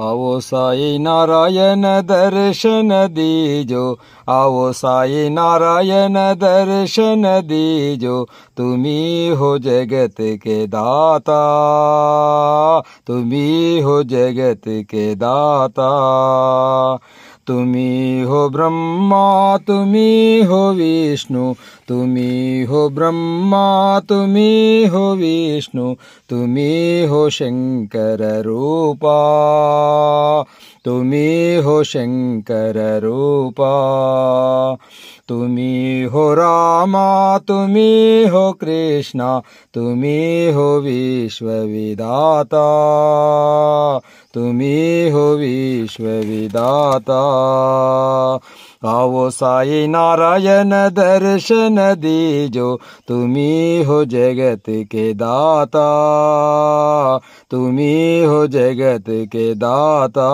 आओ साई नारायण दर्शन दीजो, आओ साई नारायण दर्शन दीजो। तुम्ही हो जगत के दाता, तुम्ही हो जगत के दाता। तुम्ही हो ब्रह्मा, तुम्ही हो विष्णु, तुम्ही हो ब्रह्मा, तुम्ही हो विष्णु, तुम्ही हो शंकर रूपा, तुम्ही हो शंकर रूपा। तुम्ही हो रामा, तुम्ही हो कृष्णा, तुम्ही हो विश्वविधाता, तुम्ही हो विश्वविधाता। आओ साई नारायण दर्शन दीजो, तुम्ही हो जगत के दाता, तुम्ही हो जगत के दाता।